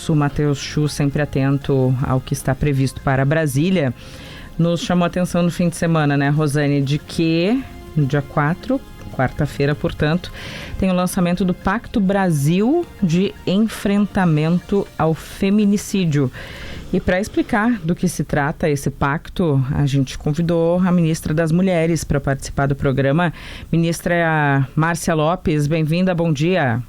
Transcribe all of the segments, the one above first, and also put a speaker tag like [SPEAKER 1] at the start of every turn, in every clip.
[SPEAKER 1] Sul, Matheus Chu, sempre atento ao que está previsto para Brasília. Nos chamou a atenção no fim de semana, né, Rosane, de que no dia 4, quarta-feira, portanto, tem o lançamento do Pacto Brasil de Enfrentamento ao Feminicídio. E para explicar do que se trata esse pacto, a gente convidou a ministra das Mulheres para participar do programa. Ministra Márcia Lopes, bem-vinda, bom dia.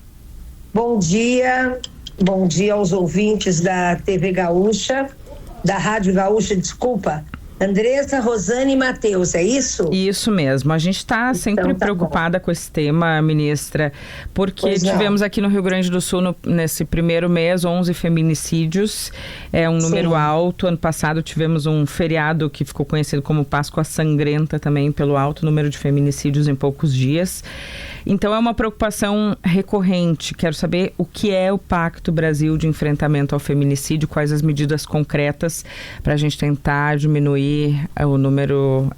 [SPEAKER 2] Bom dia aos ouvintes da TV Gaúcha, da Rádio Gaúcha, desculpa. Andressa, Rosane e Matheus, é isso?
[SPEAKER 1] Isso mesmo. A gente está sempre preocupada com esse tema, ministra, porque tivemos aqui no Rio Grande do Sul, nesse primeiro mês, 11 feminicídios. É um número alto. Ano passado tivemos um feriado que ficou conhecido como Páscoa Sangrenta também, pelo alto número de feminicídios em poucos dias. Então é uma preocupação recorrente. Quero saber o que é o Pacto Brasil de Enfrentamento ao Feminicídio, quais as medidas concretas para a gente tentar diminuir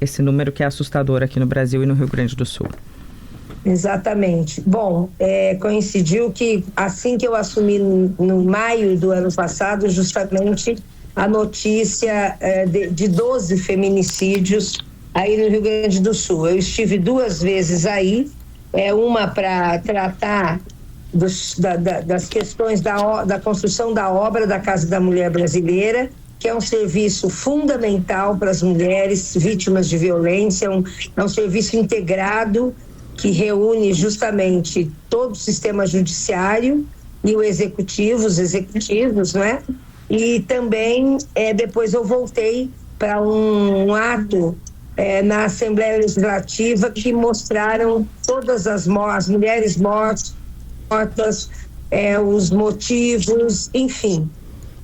[SPEAKER 1] esse número que é assustador aqui no Brasil e no Rio Grande do Sul.
[SPEAKER 2] Exatamente. Bom, coincidiu que assim que eu assumi no maio do ano passado, justamente a notícia de 12 feminicídios aí no Rio Grande do Sul. Eu estive 2 vezes aí, uma para tratar das questões da construção da obra da Casa da Mulher Brasileira, que é um serviço fundamental para as mulheres vítimas de violência, é um serviço integrado que reúne justamente todo o sistema judiciário e os executivos, né? E também depois eu voltei para um ato na Assembleia Legislativa que mostraram todas as mulheres mortas, os motivos, enfim.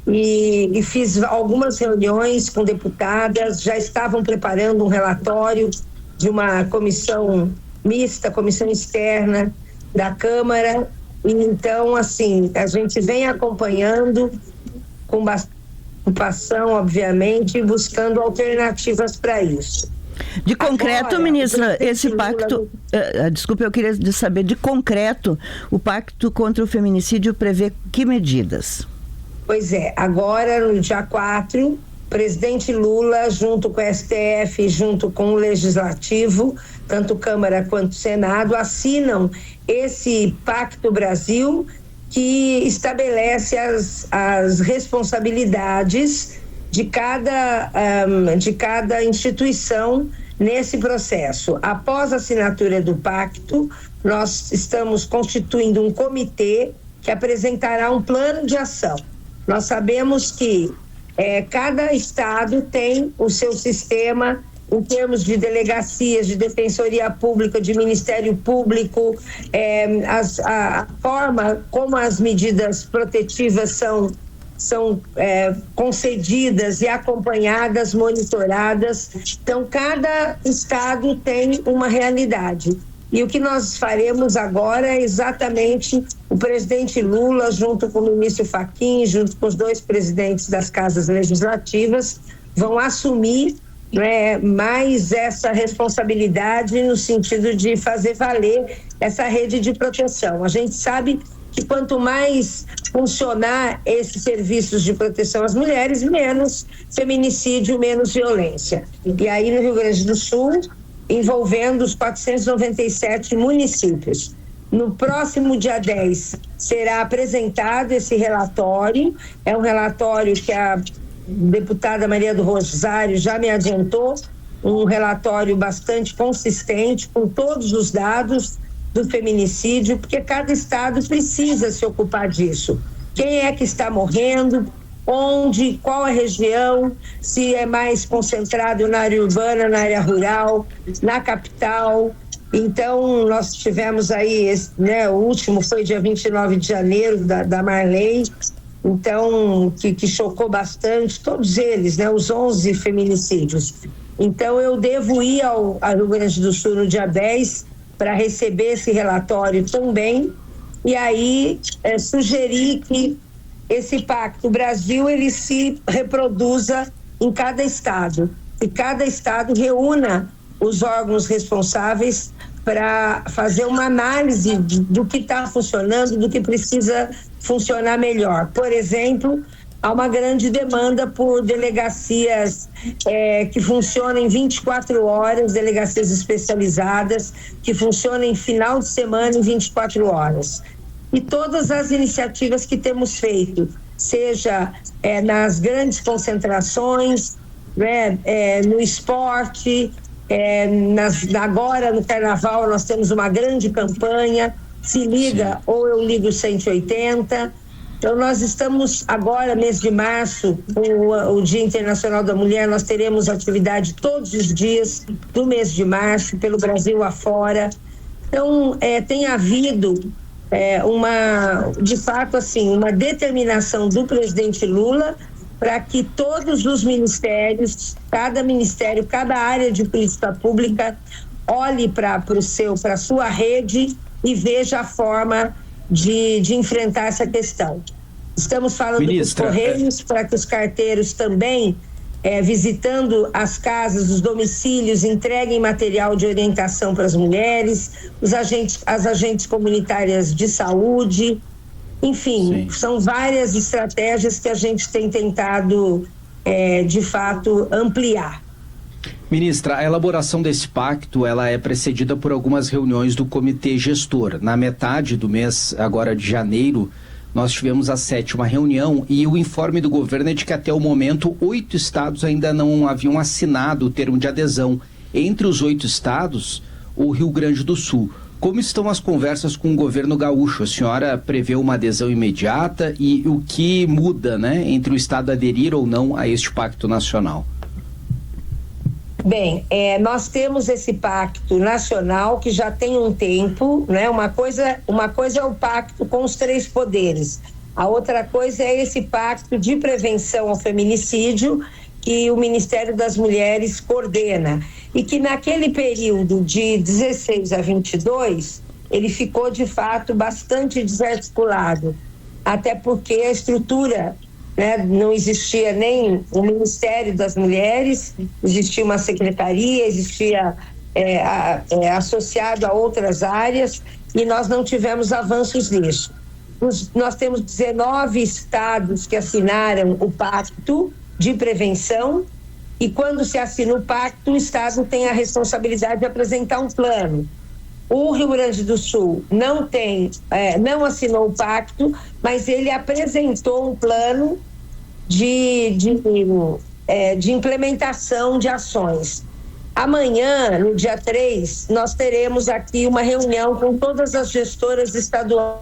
[SPEAKER 2] E fiz algumas reuniões com deputadas, já estavam preparando um relatório de uma comissão mista, comissão externa da Câmara. Então, assim, a gente vem acompanhando com bastante preocupação, obviamente, buscando alternativas para isso.
[SPEAKER 3] De concreto, agora, ministra, esse pacto, desculpe, eu queria saber, de concreto, o Pacto contra o Feminicídio prevê que medidas?
[SPEAKER 2] Pois agora no dia 4, presidente Lula, junto com o STF, junto com o Legislativo, tanto Câmara quanto Senado, assinam esse Pacto Brasil que estabelece as responsabilidades de cada instituição nesse processo. Após a assinatura do pacto, nós estamos constituindo um comitê que apresentará um plano de ação. Nós sabemos que cada estado tem o seu sistema em termos de delegacias, de defensoria pública, de Ministério Público, a forma como as medidas protetivas são concedidas e acompanhadas, monitoradas. Então, cada estado tem uma realidade. E o que nós faremos agora é exatamente o presidente Lula, junto com o ministro Fachin, junto com os 2 presidentes das casas legislativas, vão assumir mais essa responsabilidade no sentido de fazer valer essa rede de proteção. A gente sabe que quanto mais funcionar esses serviços de proteção às mulheres, menos feminicídio, menos violência. E aí no Rio Grande do Sul, envolvendo os 497 municípios. No próximo dia 10 será apresentado esse relatório, é um relatório que a deputada Maria do Rosário já me adiantou, um relatório bastante consistente com todos os dados do feminicídio, porque cada estado precisa se ocupar disso. Quem é que está morrendo, onde, qual a região, se é mais concentrado na área urbana, na área rural, na capital. Então, nós tivemos aí, o último foi dia 29 de janeiro, da Marley, então, que chocou bastante, todos eles, os 11 feminicídios. Então, eu devo ir ao Rio Grande do Sul no dia 10 para receber esse relatório também, e aí sugerir que esse Pacto Brasil ele se reproduza em cada estado, e cada estado reúna os órgãos responsáveis para fazer uma análise do que está funcionando, do que precisa funcionar melhor. Por exemplo, há uma grande demanda por delegacias que funcionem 24 horas, delegacias especializadas, que funcionem final de semana em 24 horas. E todas as iniciativas que temos feito, seja nas grandes concentrações, né, no esporte, agora no Carnaval nós temos uma grande campanha, Se Liga ou Eu Ligo 180. Então nós estamos agora, mês de março, o Dia Internacional da Mulher, nós teremos atividade todos os dias do mês de março, pelo Brasil afora. Então tem havido de fato assim, uma determinação do presidente Lula para que todos os ministérios, cada ministério, cada área de política pública olhe para a sua rede e veja a forma de enfrentar essa questão. Estamos falando dos Correios, para que os carteiros também, visitando as casas, os domicílios, entreguem material de orientação para as mulheres, as agentes comunitárias de saúde. Enfim, são várias estratégias que a gente tem tentado, de fato, ampliar.
[SPEAKER 4] Ministra, a elaboração desse pacto, ela é precedida por algumas reuniões do comitê gestor. Na metade do mês, agora de janeiro, nós tivemos a 7ª reunião e o informe do governo é de que até o momento 8 estados ainda não haviam assinado o termo de adesão. Entre os 8 estados, o Rio Grande do Sul. Como estão as conversas com o governo gaúcho? A senhora prevê uma adesão imediata e o que muda, né, entre o estado aderir ou não a este pacto nacional?
[SPEAKER 2] Bem, nós temos esse pacto nacional que já tem um tempo, né? Uma coisa é o pacto com os 3 poderes, a outra coisa é esse pacto de prevenção ao feminicídio que o Ministério das Mulheres coordena e que naquele período de 16 a 22 ele ficou de fato bastante desarticulado, até porque a estrutura, né, não existia nem o Ministério das Mulheres, existia uma secretaria, existia associado a outras áreas e nós não tivemos avanços nisso. Nós temos 19 estados que assinaram o pacto de prevenção e quando se assina o pacto, o estado tem a responsabilidade de apresentar um plano. O Rio Grande do Sul não assinou o pacto, mas ele apresentou um plano de implementação de ações. Amanhã, no dia 3, nós teremos aqui uma reunião com todas as gestoras estaduais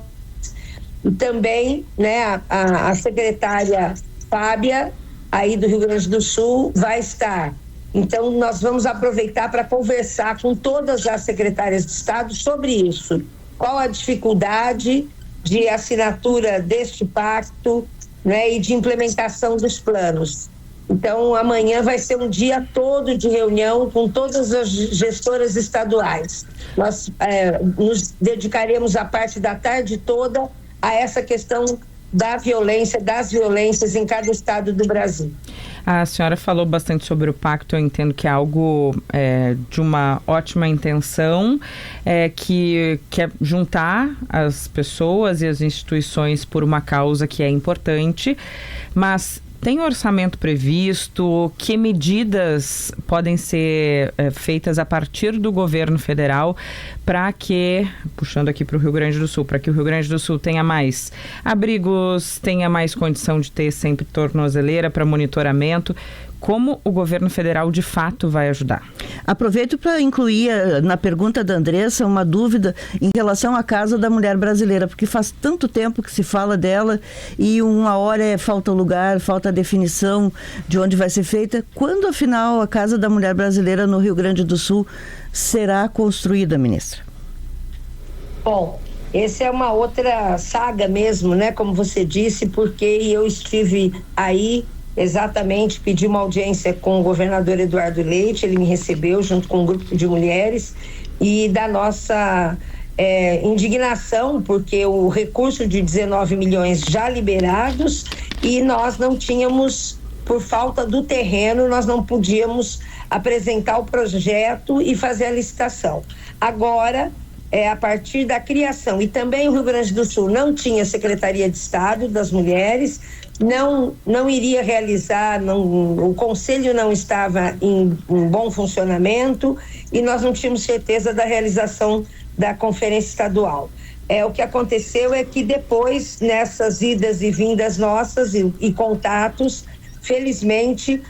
[SPEAKER 2] e também, né, a secretária Fábia, aí do Rio Grande do Sul, vai estar. Então, nós vamos aproveitar para conversar com todas as secretárias de Estado sobre isso. Qual a dificuldade de assinatura deste pacto, né, e de implementação dos planos. Então, amanhã vai ser um dia todo de reunião com todas as gestoras estaduais. Nós nos dedicaremos a parte da tarde toda a essa questão das violências em cada estado do Brasil.
[SPEAKER 1] A senhora falou bastante sobre o pacto, eu entendo que é algo de uma ótima intenção, que é juntar as pessoas e as instituições por uma causa que é importante, mas tem orçamento previsto? Que medidas podem ser feitas a partir do governo federal para que, puxando aqui para o Rio Grande do Sul, para que o Rio Grande do Sul tenha mais abrigos, tenha mais condição de ter sempre tornozeleira para monitoramento? Como o governo federal de fato vai ajudar?
[SPEAKER 3] Aproveito para incluir na pergunta da Andressa uma dúvida em relação à Casa da Mulher Brasileira, porque faz tanto tempo que se fala dela e uma hora falta lugar, falta definição de onde vai ser feita. Quando, afinal, a Casa da Mulher Brasileira no Rio Grande do Sul será construída, ministra?
[SPEAKER 2] Bom, essa é uma outra saga mesmo, né? Como você disse, porque eu estive aí exatamente, pedi uma audiência com o governador Eduardo Leite, ele me recebeu junto com um grupo de mulheres e da nossa indignação, porque o recurso de 19 milhões já liberados e nós não tínhamos por falta do terreno, nós não podíamos apresentar o projeto e fazer a licitação. Agora, a partir da criação, e também o Rio Grande do Sul não tinha Secretaria de Estado das Mulheres, não iria realizar, o conselho não estava em bom funcionamento e nós não tínhamos certeza da realização da conferência estadual. O que aconteceu é que depois, nessas idas e vindas nossas e contatos, felizmente,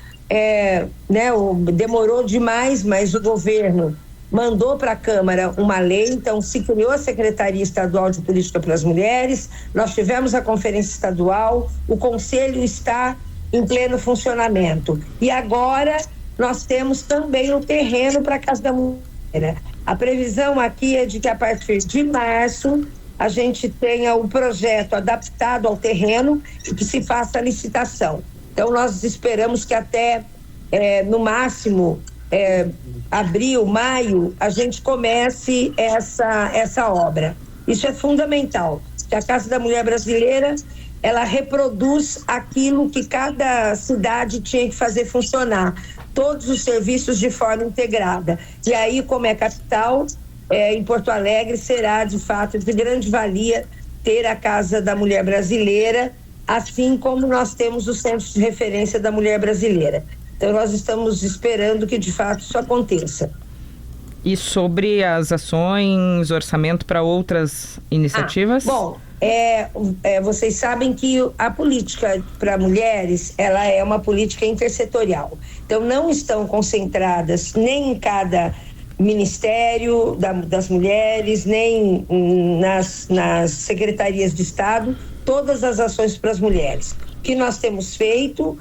[SPEAKER 2] demorou demais, mas o governo mandou para a Câmara uma lei, então se criou a Secretaria Estadual de Política para as Mulheres, nós tivemos a conferência estadual, o Conselho está em pleno funcionamento. E agora nós temos também o terreno para a Casa da Mulher. A previsão aqui é de que a partir de março a gente tenha um projeto adaptado ao terreno e que se faça a licitação. Então nós esperamos que até no máximo abril, maio, a gente comece essa obra. Isso é fundamental, que a Casa da Mulher Brasileira, ela reproduz aquilo que cada cidade tinha que fazer funcionar, todos os serviços de forma integrada. E aí, como é capital, em Porto Alegre, será de fato de grande valia ter a Casa da Mulher Brasileira, assim como nós temos o Centro de Referência da Mulher Brasileira. Então, nós estamos esperando que, de fato, isso aconteça.
[SPEAKER 1] E sobre as ações, orçamento para outras iniciativas?
[SPEAKER 2] Vocês sabem que a política para mulheres, ela é uma política intersetorial. Então, não estão concentradas nem em cada Ministério das Mulheres, nem nas secretarias de Estado, todas as ações para as mulheres. O que nós temos feito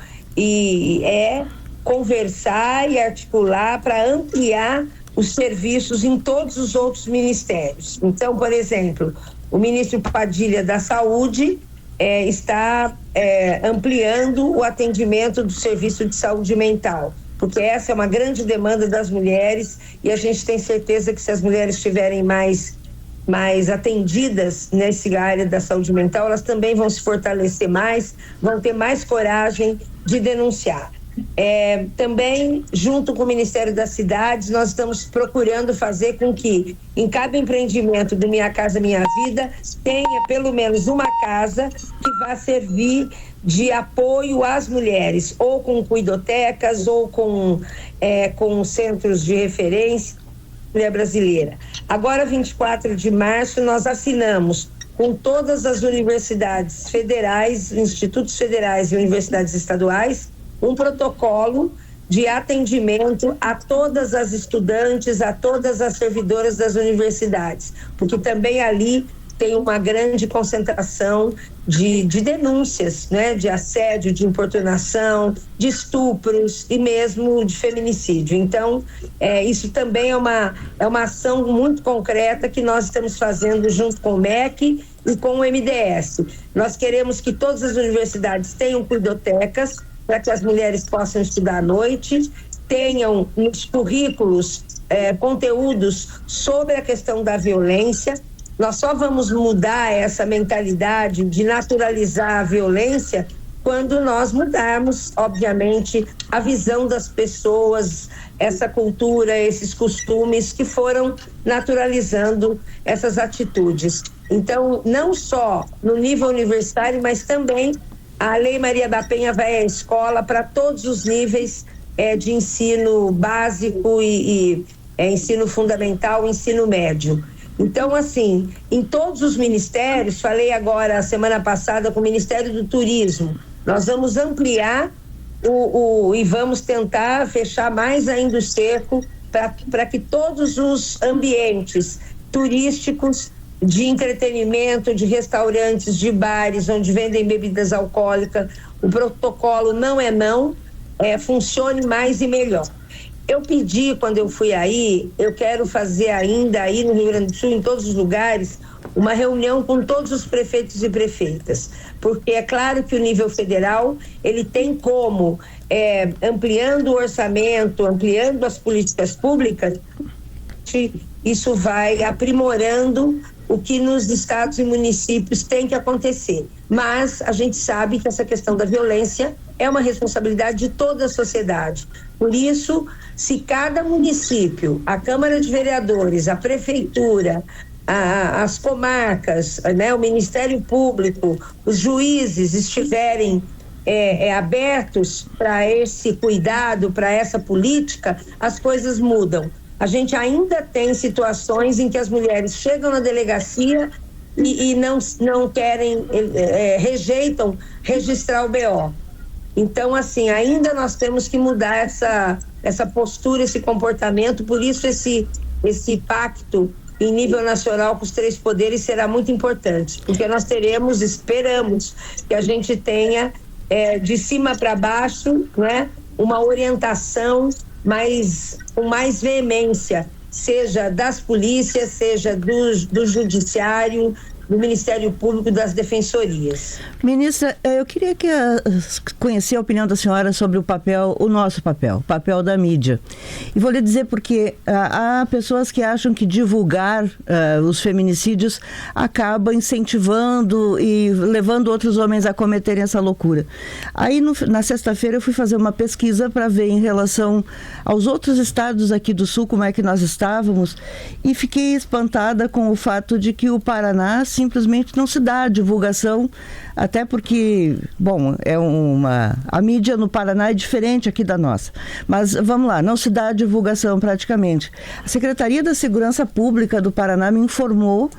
[SPEAKER 2] conversar e articular para ampliar os serviços em todos os outros ministérios. Então, por exemplo, o ministro Padilha da Saúde está ampliando o atendimento do serviço de saúde mental, porque essa é uma grande demanda das mulheres e a gente tem certeza que se as mulheres estiverem mais atendidas nessa área da saúde mental, elas também vão se fortalecer mais, vão ter mais coragem de denunciar. Também, junto com o Ministério das Cidades, nós estamos procurando fazer com que em cada empreendimento do Minha Casa Minha Vida tenha pelo menos uma casa que vá servir de apoio às mulheres, ou com cuidotecas, ou com centros de referência Mulher Brasileira. Agora, 24 de março, nós assinamos com todas as universidades federais, institutos federais e universidades estaduais, um protocolo de atendimento a todas as estudantes, a todas as servidoras das universidades, porque também ali tem uma grande concentração de denúncias, né, de assédio, de importunação, de estupros e mesmo de feminicídio. Então, isso também é uma ação muito concreta que nós estamos fazendo junto com o MEC e com o MDS. Nós queremos que todas as universidades tenham cuidotecas para que as mulheres possam estudar à noite, tenham nos currículos conteúdos sobre a questão da violência. Nós só vamos mudar essa mentalidade de naturalizar a violência quando nós mudarmos, obviamente, a visão das pessoas, essa cultura, esses costumes que foram naturalizando essas atitudes. Então, não só no nível universitário, mas também a Lei Maria da Penha vai à escola para todos os níveis de ensino básico e ensino fundamental, ensino médio. Então, assim, em todos os ministérios, falei agora, semana passada, com o Ministério do Turismo, nós vamos ampliar e vamos tentar fechar mais ainda o cerco para que todos os ambientes turísticos, de entretenimento, de restaurantes, de bares, onde vendem bebidas alcoólicas, o protocolo não, funcione mais e melhor. Eu pedi, quando eu fui aí, eu quero fazer ainda aí no Rio Grande do Sul, em todos os lugares, uma reunião com todos os prefeitos e prefeitas, porque é claro que o nível federal, ele tem como, ampliando o orçamento, ampliando as políticas públicas, isso vai aprimorando o que nos estados e municípios tem que acontecer. Mas a gente sabe que essa questão da violência é uma responsabilidade de toda a sociedade. Por isso, se cada município, a Câmara de Vereadores, a Prefeitura, as comarcas, né, o Ministério Público, os juízes estiverem abertos para esse cuidado, para essa política, as coisas mudam. A gente ainda tem situações em que as mulheres chegam na delegacia e não querem, rejeitam registrar o BO. Então, assim, ainda nós temos que mudar essa postura, esse comportamento. Por isso esse pacto em nível nacional com os 3 poderes será muito importante, porque nós esperamos que a gente tenha de cima para baixo, né, uma orientação com mais veemência, seja das polícias, seja do judiciário, do Ministério Público, das defensorias.
[SPEAKER 3] Ministra, eu queria conhecer a opinião da senhora sobre o nosso papel, o papel da mídia. E vou lhe dizer porque há pessoas que acham que divulgar os feminicídios acaba incentivando e levando outros homens a cometerem essa loucura. Aí, na sexta-feira, eu fui fazer uma pesquisa para ver em relação aos outros estados aqui do Sul, como é que nós estávamos, e fiquei espantada com o fato de que o Paraná simplesmente não se dá a divulgação, até porque, bom, a mídia no Paraná é diferente aqui da nossa. Mas vamos lá, não se dá a divulgação praticamente. A Secretaria da Segurança Pública do Paraná me informou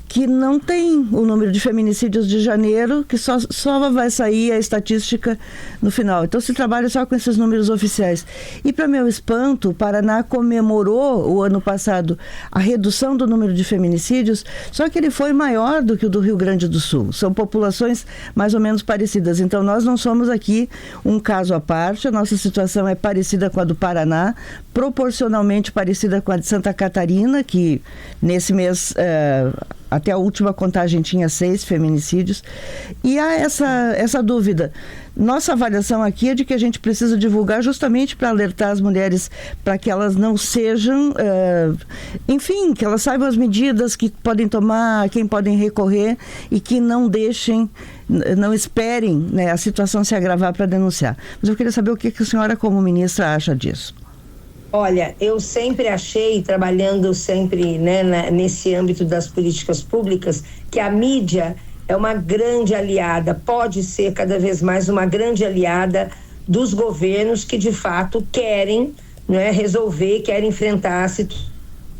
[SPEAKER 3] que não tem o número de feminicídios de janeiro, que só vai sair a estatística no final. Então se trabalha só com esses números oficiais. E para meu espanto, o Paraná comemorou o ano passado a redução do número de feminicídios, só que ele foi maior do que o do Rio Grande do Sul. São populações mais ou menos parecidas. Então nós não somos aqui um caso à parte, a nossa situação é parecida com a do Paraná, proporcionalmente parecida com a de Santa Catarina, que nesse mês até a última contagem tinha 6 feminicídios. E há essa dúvida. Nossa avaliação aqui é de que a gente precisa divulgar justamente para alertar as mulheres, para que elas não sejam, enfim, que elas saibam as medidas que podem tomar, a quem podem recorrer e que não esperem, né, a situação se agravar para denunciar. Mas eu queria saber o que a senhora, como ministra, acha disso.
[SPEAKER 2] Olha, eu sempre achei, trabalhando sempre, né, nesse âmbito das políticas públicas, que a mídia é uma grande aliada, pode ser cada vez mais uma grande aliada dos governos que de fato querem, né, resolver, querem enfrentar a situação.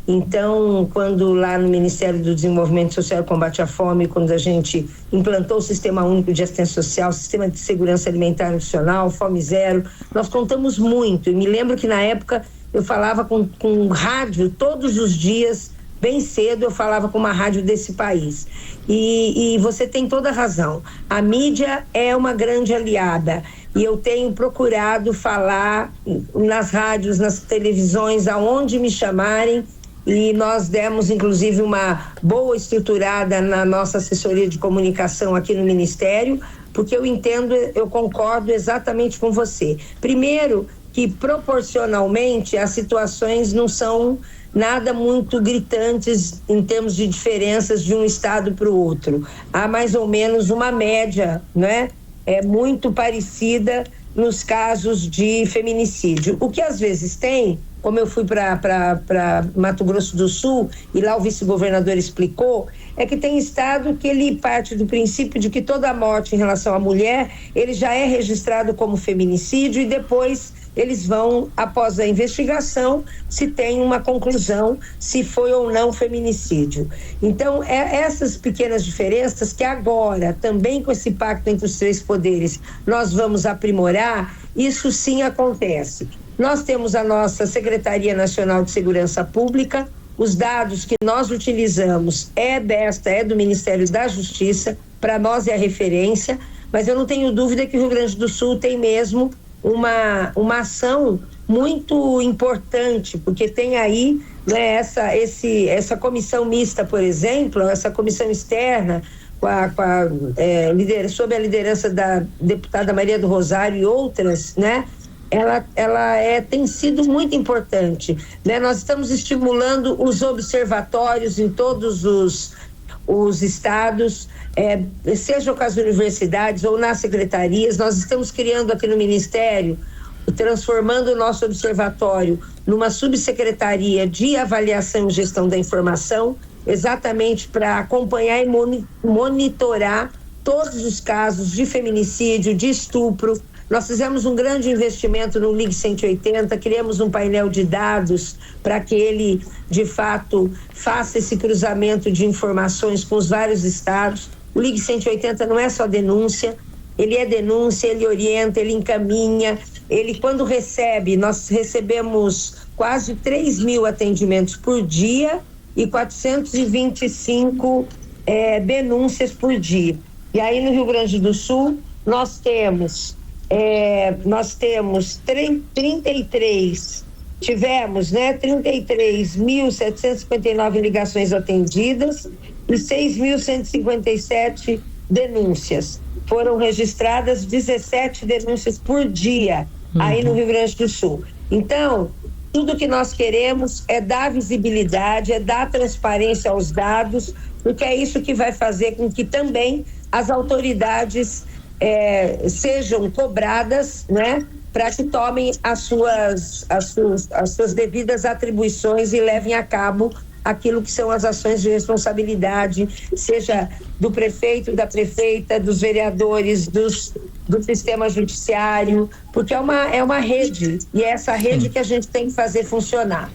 [SPEAKER 2] Então, quando lá no Ministério do Desenvolvimento Social e Combate à Fome, quando a gente implantou o Sistema Único de Assistência Social, Sistema de Segurança Alimentar Nacional, Fome Zero, nós contamos muito. E me lembro que na época eu falava com rádio todos os dias, bem cedo eu falava com uma rádio desse país. E você tem toda a razão. A mídia é uma grande aliada e eu tenho procurado falar nas rádios, nas televisões, aonde me chamarem, e nós demos inclusive uma boa estruturada na nossa assessoria de comunicação aqui no Ministério, porque eu concordo exatamente com você. Primeiro, que proporcionalmente as situações não são nada muito gritantes em termos de diferenças de um estado para o outro. Há mais ou menos uma média, né? Muito parecida nos casos de feminicídio. O que às vezes tem, como eu fui para Mato Grosso do Sul e lá o vice-governador explicou, é que tem estado que ele parte do princípio de que toda morte em relação à mulher, ele já é registrado como feminicídio e depois eles vão, após a investigação, se tem uma conclusão se foi ou não feminicídio. Então, essas pequenas diferenças que agora, também com esse pacto entre os 3 poderes, nós vamos aprimorar, isso sim acontece. Nós temos a nossa Secretaria Nacional de Segurança Pública, os dados que nós utilizamos é do Ministério da Justiça, para nós é a referência, mas eu não tenho dúvida que o Rio Grande do Sul tem mesmo uma ação muito importante, porque tem aí, né, essa comissão mista, por exemplo, essa comissão externa, sob a liderança da deputada Maria do Rosário e outras, né? Ela tem sido muito importante, né? Nós estamos estimulando os observatórios em todos os os estados, seja com as universidades ou nas secretarias. Nós estamos criando aqui no Ministério, transformando o nosso observatório numa subsecretaria de avaliação e gestão da informação, exatamente para acompanhar e monitorar todos os casos de feminicídio, de estupro. Nós fizemos um grande investimento no Ligue 180, criamos um painel de dados para que ele, de fato, faça esse cruzamento de informações com os vários estados. O Ligue 180 não é só denúncia, ele é denúncia, ele orienta, ele encaminha, ele quando recebe, nós recebemos quase 3.000 atendimentos por dia e 425 denúncias por dia. E aí no Rio Grande do Sul nós temos 33.759 ligações atendidas e 6.157 denúncias. Foram registradas 17 denúncias por dia aí no Rio Grande do Sul. Então, tudo que nós queremos é dar visibilidade, é dar transparência aos dados, porque é isso que vai fazer com que também as autoridades sejam cobradas, né, para que tomem as suas devidas atribuições e levem a cabo aquilo que são as ações de responsabilidade, seja do prefeito, da prefeita, dos vereadores, do sistema judiciário, porque é uma rede, e é essa rede que a gente tem que fazer funcionar.